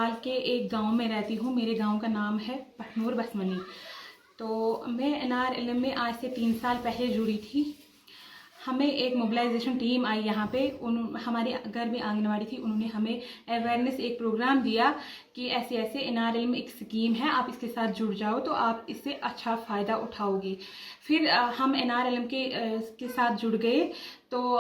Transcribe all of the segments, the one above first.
त्राल के एक गांव में रहती हूँ। मेरे गांव का नाम है पटनूर बसमनी। तो मैं NRLM में आज से 3 साल पहले जुड़ी थी। हमें एक मोबिलाइजेशन टीम आई यहाँ पे, हमारे घर में आंगनवाड़ी थी, उन्होंने हमें अवेयरनेस एक प्रोग्राम दिया कि ऐसे ऐसे NRLM एक स्कीम है, आप इसके साथ जुड़ जाओ तो आप इससे अच्छा फ़ायदा उठाओगी। फिर हम NRLM के साथ जुड़ गए। तो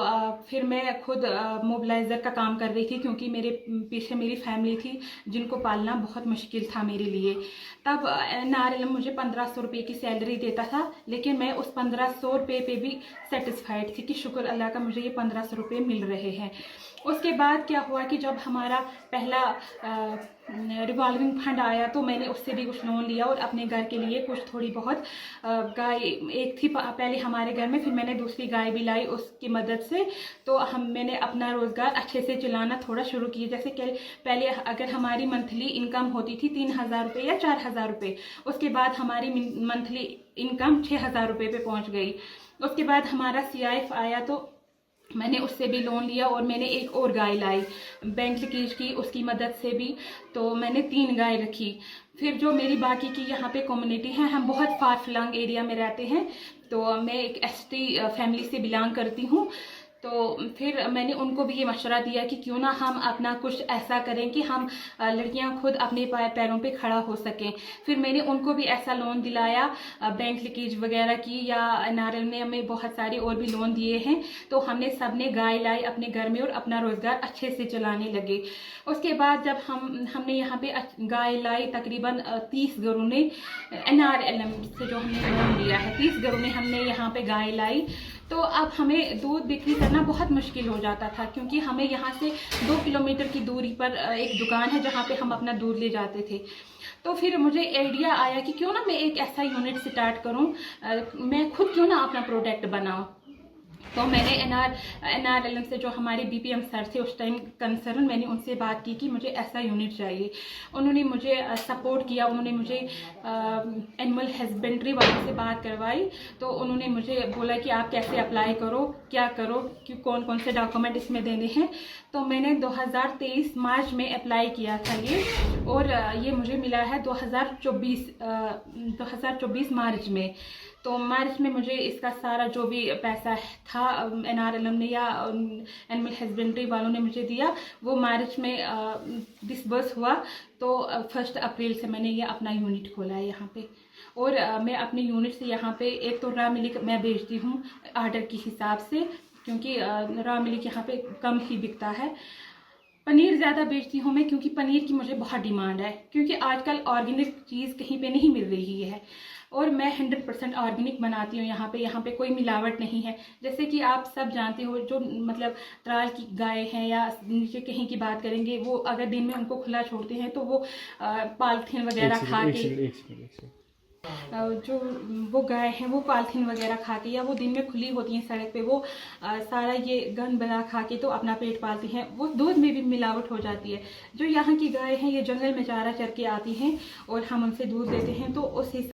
फिर मैं खुद मोबिलाइज़र का काम कर रही थी, क्योंकि मेरे पीछे मेरी फैमिली थी जिनको पालना बहुत मुश्किल था मेरे लिए। तब NRLM मुझे 1500 रुपये की सैलरी देता था, लेकिन मैं उस 1500 रुपये पे भी सेटिस्फाइड थी कि शुक्र अल्लाह का मुझे ये 1500 रुपये मिल रहे हैं। उसके बाद क्या हुआ कि जब हमारा पहला रिवॉल्विंग फंड आया तो मैंने उससे भी कुछ लोन लिया और अपने घर के लिए कुछ थोड़ी बहुत गाय एक थी पहले हमारे घर में, फिर मैंने दूसरी गाय भी लाई उसकी मदद से। तो मैंने अपना रोज़गार अच्छे से चलाना थोड़ा शुरू किया। जैसे कि पहले अगर हमारी मंथली इनकम होती थी 3000 रुपये या 4000 रुपये, उसके बाद हमारी मंथली इनकम 6000 रुपये पे पहुंच गई। उसके बाद हमारा CIF आया तो मैंने उससे भी लोन लिया और मैंने एक और गाय लाई बैंक लीकेज की, उसकी मदद से भी। तो मैंने 3 गाय रखी। फिर जो मेरी बाकी की यहाँ पे कम्युनिटी है, हम बहुत फार फ्लंग एरिया में रहते हैं। तो मैं एक ST फैमिली से बिलोंग करती हूँ। तो फिर मैंने उनको भी ये मशवरा दिया कि क्यों ना हम अपना कुछ ऐसा करें कि हम लड़कियां खुद अपने पैरों पे खड़ा हो सकें। फिर मैंने उनको भी ऐसा लोन दिलाया बैंक लीकेज वगैरह की, या NRLM ने हमें बहुत सारे और भी लोन दिए हैं। तो हमने सब ने गाय लाई अपने घर में और अपना रोज़गार अच्छे से चलाने लगे। उसके बाद जब हमने यहाँ पे गाय लाई, तकरीबन 30 घरों ने NRLM से जो हमने लोन लिया है, 30 घरों ने हमने यहाँ पे गाय लाई। तो अब हमें दूध बिक्री करना बहुत मुश्किल हो जाता था, क्योंकि हमें यहाँ से 2 किलोमीटर की दूरी पर एक दुकान है जहाँ पे हम अपना दूध ले जाते थे। तो फिर मुझे आइडिया आया कि क्यों ना मैं एक ऐसा यूनिट स्टार्ट करूँ, मैं खुद क्यों ना अपना प्रोडक्ट बनाऊँ। तो मैंने NRLM से जो हमारे BPM सर थे उस टाइम कंसर्न, मैंने उनसे बात की कि मुझे ऐसा यूनिट चाहिए। उन्होंने मुझे सपोर्ट किया, उन्होंने मुझे एनिमल हस्बेंड्री वालों से बात करवाई। तो उन्होंने मुझे बोला कि आप कैसे अप्लाई करो, क्या करो, कि कौन कौन से डॉक्यूमेंट इसमें देने हैं। तो मैंने 2023 मार्च में अप्लाई किया था ये, और ये मुझे मिला है 2024 मार्च में। तो मार्च में मुझे इसका सारा जो भी पैसा था NRLM ने या एनिमल हस्बेंड्री वालों ने मुझे दिया, वो मार्च में डिसबर्स हुआ। तो 1 अप्रैल से मैंने ये अपना यूनिट खोला है यहाँ पे। और मैं अपने यूनिट से यहाँ पे एक तो रॉ मिल्क मैं बेचती हूँ आर्डर के हिसाब से, क्योंकि रॉ मिल्क यहाँ पे कम ही बिकता है। पनीर ज़्यादा बेचती हूँ मैं, क्योंकि पनीर की मुझे बहुत डिमांड है, क्योंकि आजकल ऑर्गेनिक चीज़ कहीं पे नहीं मिल रही है। और मैं 100% ऑर्गेनिक बनाती हूँ यहाँ पे कोई मिलावट नहीं है। जैसे कि आप सब जानते हो, जो मतलब त्राल की गाय हैं या नीचे कहीं की बात करेंगे, वो अगर दिन में उनको खुला छोड़ते हैं तो वो पॉलिथीन वगैरह खा के, जो वो गाय हैं वो पॉलिथीन वगैरह खा के, या वो दिन में खुली होती हैं सड़क पे, वो सारा ये गंद बला खा के तो अपना पेट पालती हैं। वो दूध में भी मिलावट हो जाती है। जो यहाँ की गाय हैं ये जंगल में चारा चर के आती हैं और हम उनसे दूध देते हैं, तो उस